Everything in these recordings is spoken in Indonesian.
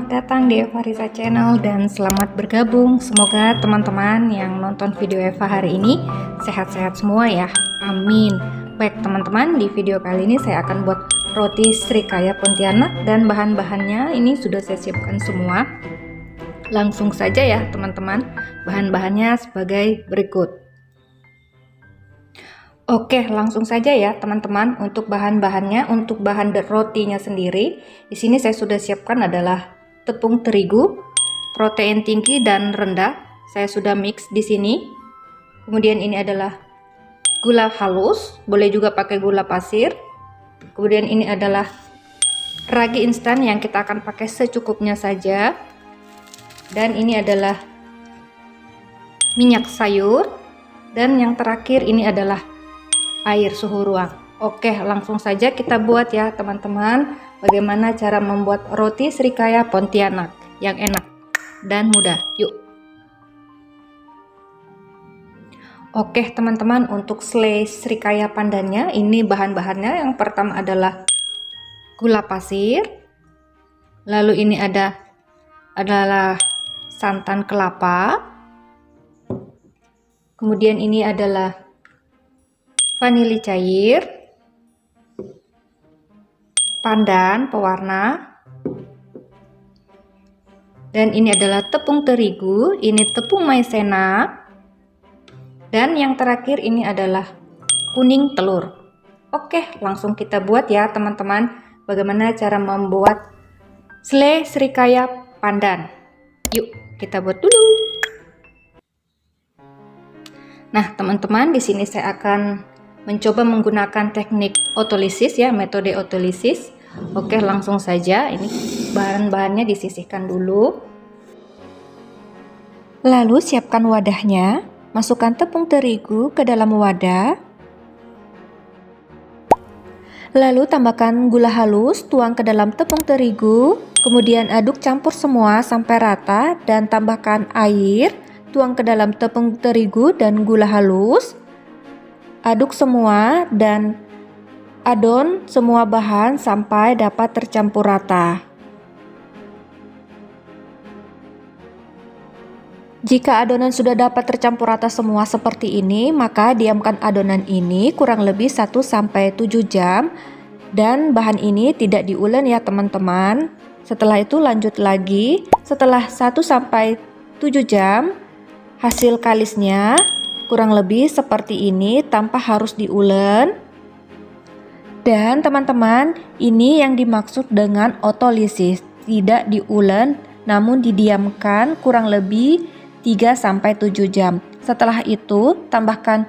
Selamat datang di Eva Risa Channel dan selamat bergabung. Semoga teman-teman yang nonton video Eva hari ini sehat-sehat semua ya. Amin. Baik teman-teman, di video kali ini saya akan buat roti Srikaya Pontianak dan bahan-bahannya ini sudah saya siapkan semua. Langsung saja ya teman-teman. Bahan-bahannya sebagai berikut. Oke, langsung saja ya teman-teman. Untuk bahan-bahannya, untuk bahan rotinya sendiri, di sini saya sudah siapkan adalah tepung terigu, protein tinggi dan rendah. Saya sudah mix di sini. Kemudian ini adalah gula halus, boleh juga pakai gula pasir. Kemudian ini adalah ragi instan yang kita akan pakai secukupnya saja. Dan ini adalah minyak sayur. Dan yang terakhir ini adalah air suhu ruang. Oke, langsung saja kita buat ya teman-teman. Bagaimana cara membuat roti Srikaya Pontianak yang enak dan mudah. Yuk. Oke teman-teman, untuk selai Srikaya pandannya ini bahan-bahannya yang pertama adalah gula pasir. Lalu ini adalah santan kelapa. Kemudian ini adalah vanili cair, pandan pewarna, dan ini adalah tepung terigu, ini tepung maizena, dan yang terakhir ini adalah kuning telur. Oke, langsung kita buat ya teman-teman. Bagaimana cara membuat selai Srikaya pandan? Yuk kita buat dulu. Nah teman-teman, di sini saya akan mencoba menggunakan teknik otolisis ya, metode otolisis. Oke, langsung saja. Ini bahan-bahannya disisihkan dulu. Lalu siapkan wadahnya, masukkan tepung terigu ke dalam wadah. Lalu tambahkan gula halus, tuang ke dalam tepung terigu. Kemudian aduk campur semua sampai rata dan tambahkan air, tuang ke dalam tepung terigu dan gula halus. Aduk semua dan adon semua bahan sampai dapat tercampur rata. Jika adonan sudah dapat tercampur rata semua seperti ini, maka diamkan adonan ini kurang lebih 1-7 jam dan bahan ini tidak diulen ya teman-teman. Setelah itu lanjut lagi, setelah 1-7 jam hasil kalisnya kurang lebih seperti ini tanpa harus diulen. Dan teman-teman, ini yang dimaksud dengan otolisis, tidak diulen namun didiamkan kurang lebih 3-7 jam. Setelah itu tambahkan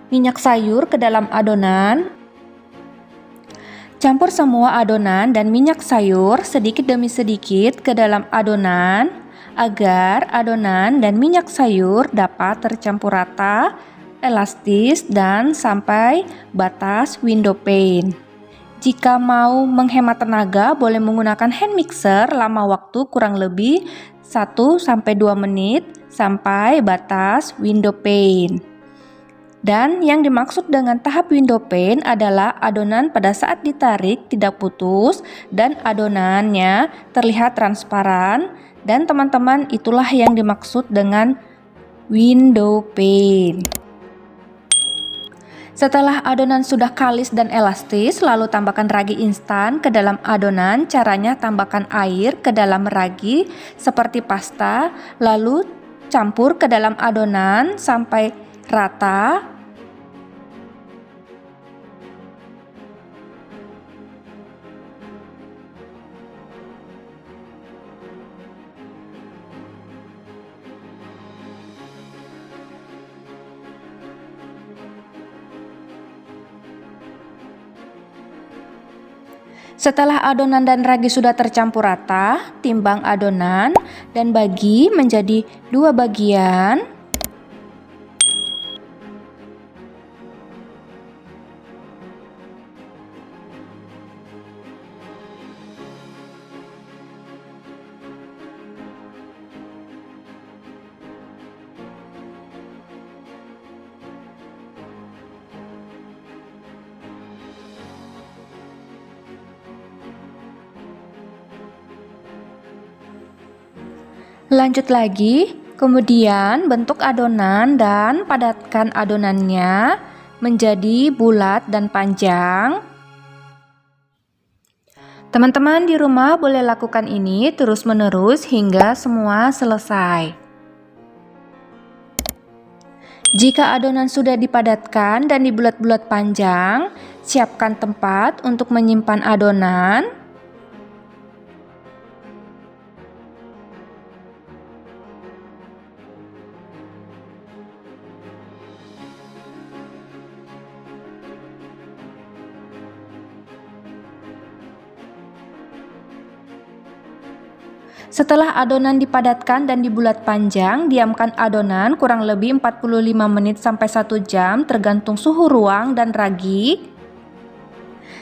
minyak sayur ke dalam adonan. Campur semua adonan dan minyak sayur sedikit demi sedikit ke dalam adonan agar adonan dan minyak sayur dapat tercampur rata, elastis, dan sampai batas window pane. Jika mau menghemat tenaga, boleh menggunakan hand mixer lama waktu kurang lebih 1-2 menit sampai batas window pane. Dan yang dimaksud dengan tahap window pane adalah adonan pada saat ditarik tidak putus dan adonannya terlihat transparan. Dan teman-teman, itulah yang dimaksud dengan window pane. Setelah adonan sudah kalis dan elastis, lalu tambahkan ragi instan ke dalam adonan. Caranya tambahkan air ke dalam ragi seperti pasta, lalu campur ke dalam adonan sampai rata. Setelah adonan dan ragi sudah tercampur rata, timbang adonan dan bagi menjadi 2 bagian. Lanjut lagi, kemudian bentuk adonan dan padatkan adonannya menjadi bulat dan panjang. Teman-teman di rumah boleh lakukan ini terus-menerus hingga semua selesai. Jika adonan sudah dipadatkan dan dibulat-bulat panjang, siapkan tempat untuk menyimpan adonan. Setelah adonan dipadatkan dan dibulat panjang, diamkan adonan kurang lebih 45 menit sampai 1 jam tergantung suhu ruang dan ragi.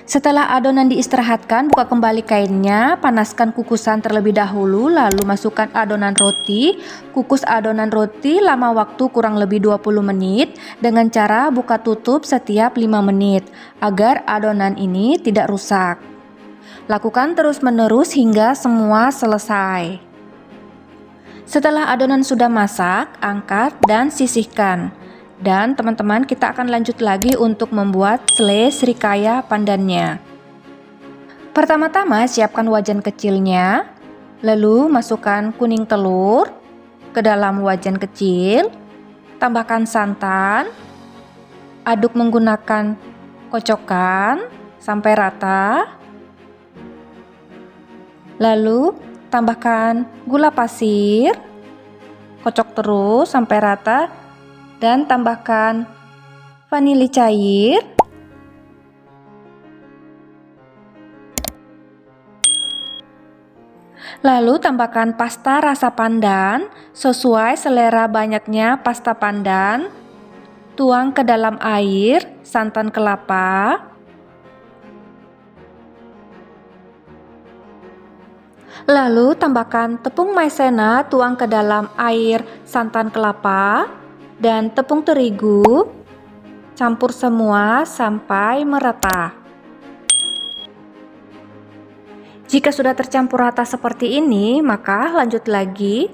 Setelah adonan diistirahatkan, buka kembali kainnya, panaskan kukusan terlebih dahulu, lalu masukkan adonan roti. Kukus adonan roti lama waktu kurang lebih 20 menit dengan cara buka tutup setiap 5 menit agar adonan ini tidak rusak. Lakukan terus-menerus hingga semua selesai. Setelah adonan sudah masak, angkat dan sisihkan. Dan teman-teman, kita akan lanjut lagi untuk membuat selai srikaya pandannya. Pertama-tama siapkan wajan kecilnya, lalu masukkan kuning telur ke dalam wajan kecil, tambahkan santan, aduk menggunakan kocokan sampai rata. Lalu tambahkan gula pasir, kocok terus sampai rata, dan tambahkan vanili cair. Lalu tambahkan pasta rasa pandan sesuai selera banyaknya pasta pandan. Tuang ke dalam air santan kelapa. Lalu tambahkan tepung maizena, tuang ke dalam air santan kelapa dan tepung terigu. Campur semua sampai merata. Jika sudah tercampur rata seperti ini, maka lanjut lagi.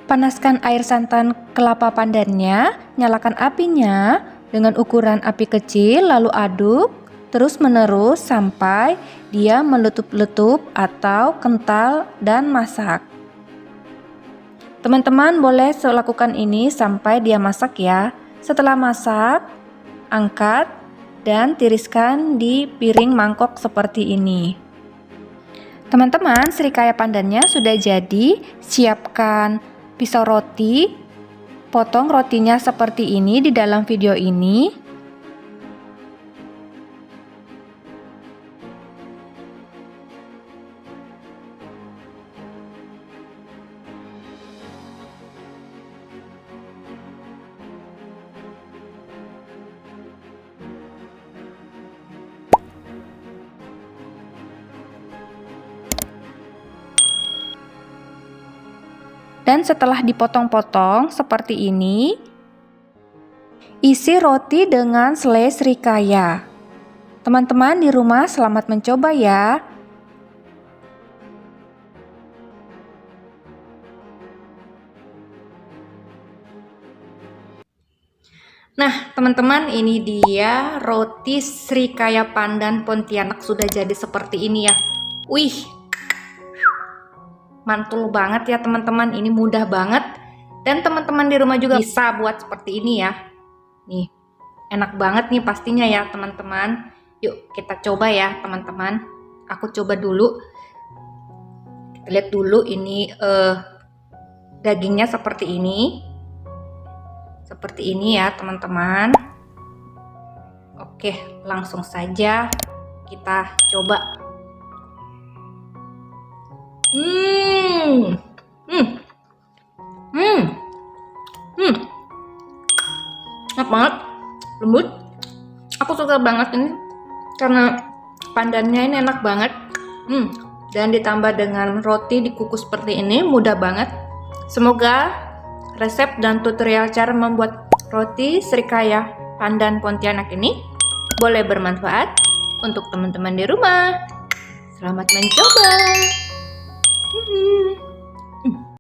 Panaskan air santan kelapa pandannya, nyalakan apinya dengan ukuran api kecil, lalu aduk terus-menerus sampai dia meletup-letup atau kental dan masak. Teman-teman boleh lakukan ini sampai dia masak ya. Setelah masak, angkat dan tiriskan di piring mangkok seperti ini. Teman-teman, srikaya pandannya sudah jadi. Siapkan pisau roti, potong rotinya seperti ini di dalam video ini. Dan setelah dipotong-potong seperti ini, isi roti dengan selai srikaya. Teman-teman di rumah selamat mencoba ya. Nah, teman-teman, ini dia roti srikaya pandan Pontianak sudah jadi seperti ini ya. Wih, mantul banget ya teman-teman, ini mudah banget. Dan teman-teman di rumah juga bisa buat seperti ini ya. Nih, enak banget nih pastinya ya teman-teman. Yuk kita coba ya teman-teman. Aku coba dulu. Kita lihat dulu ini dagingnya seperti ini. Seperti ini ya teman-teman. Oke, langsung saja kita coba. Enak banget, lembut. Aku suka banget ini karena pandannya ini enak banget. Dan ditambah dengan roti dikukus seperti ini, mudah banget. Semoga resep dan tutorial cara membuat roti srikaya pandan Pontianak ini boleh bermanfaat untuk teman-teman di rumah. Selamat mencoba.